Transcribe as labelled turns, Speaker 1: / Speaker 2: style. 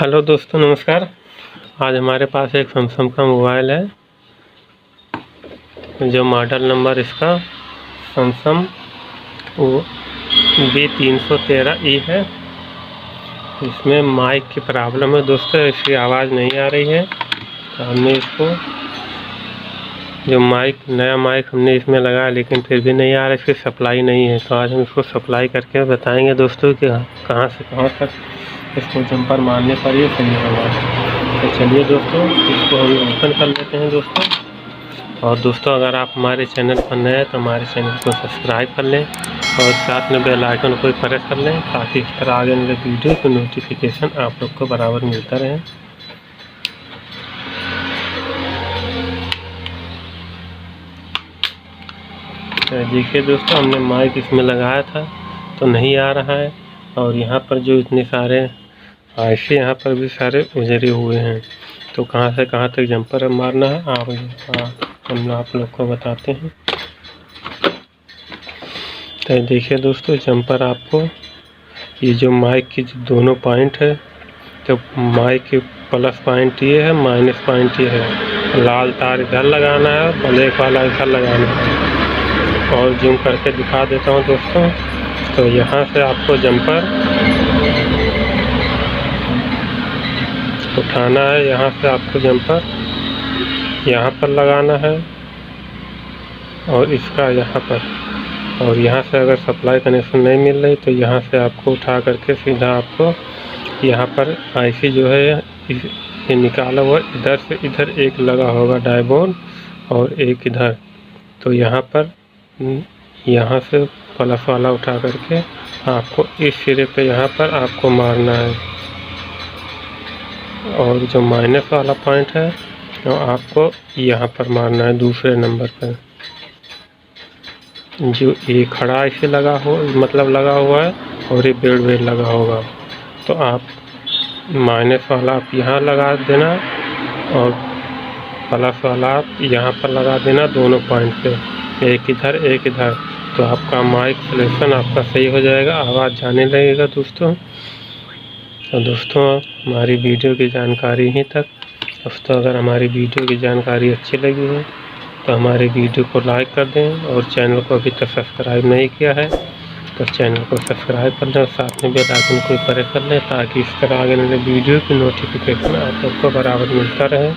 Speaker 1: Hello दोस्तों, नमस्कार। आज हमारे पास एक सैमसंग का मोबाइल है, जो मॉडल नंबर इसका सैमसंग B313E है। इसमें माइक की प्रॉब्लम है दोस्तों, इसकी आवाज़ नहीं आ रही है। तो हमने इसको नया माइक हमने इसमें लगाया, लेकिन फिर भी नहीं आ रहा, इसकी सप्लाई नहीं है। तो आज हम इसको सप्लाई करके बताएंगे दोस्तों कि कहाँ से कहाँ तक इसको जंपर मारने पर ये सही होगा। तो चलिए दोस्तों, इसको हम ओपन कर लेते हैं दोस्तों। और दोस्तों, अगर आप हमारे चैनल पर नए हैं तो हमारे चैनल को सब्सक्राइब कर लें और साथ में बेल आइकन को प्रेस कर लें, ताकि इस तरह आगे वाले वीडियो की नोटिफिकेशन आप लोग को बराबर मिलता रहे। देखिए दोस्तों, हमने माइक इसमें लगाया था तो नहीं आ रहा है। और यहाँ पर जो इतने सारे आईसी यहाँ पर भी सारे उजरे हुए हैं। तो कहाँ से कहाँ तक जंपर मारना है हम आप लोग को बताते हैं। तो देखिए दोस्तों, जंपर आपको ये जो माइक की जो दोनों पॉइंट है, तो माइक के प्लस पॉइंट ये है, माइनस पॉइंट ये है। लाल तार इधर लगाना है, ब्लैक वाला इधर लगाना है। और जूम करके दिखा देता हूँ दोस्तों। तो यहाँ से आपको जंपर उठाना है, यहाँ से आपको जंपर यहाँ पर लगाना है और इसका यहाँ पर। और यहाँ से अगर सप्लाई कनेक्शन नहीं मिल रही तो यहाँ से आपको उठा करके सीधा आपको यहाँ पर आईसी जो है ये निकाला हुआ, इधर से इधर एक लगा होगा डायबोर्ड और एक इधर। तो यहाँ पर यहाँ से प्लस वाला उठा करके आपको इस सिरे पे यहाँ पर आपको मारना है। और जो माइनस वाला पॉइंट है तो आपको यहाँ पर मारना है, दूसरे नंबर पर। जो ये खड़ा इसे लगा हुआ है और ये बेड लगा होगा। तो आप माइनस वाला आप यहाँ लगा देना और प्लस वाला आप यहाँ पर लगा देना, दोनों पॉइंट पे, एक इधर एक इधर। तो आपका माइक सिलेक्शन आपका सही हो जाएगा, आवाज़ जाने लगेगा दोस्तों। तो दोस्तों, हमारी वीडियो की जानकारी यहीं तक। दोस्तों, अगर हमारी वीडियो की जानकारी अच्छी लगी है तो हमारे वीडियो को लाइक कर दें, और चैनल को अभी तक सब्सक्राइब नहीं किया है तो चैनल को सब्सक्राइब कर लें और साथ में बेल आइकन को प्रेस कर लें, ताकि इस तरह आगे वाले वीडियो की नोटिफिकेशन आप लोग को बराबर मिलता रहे।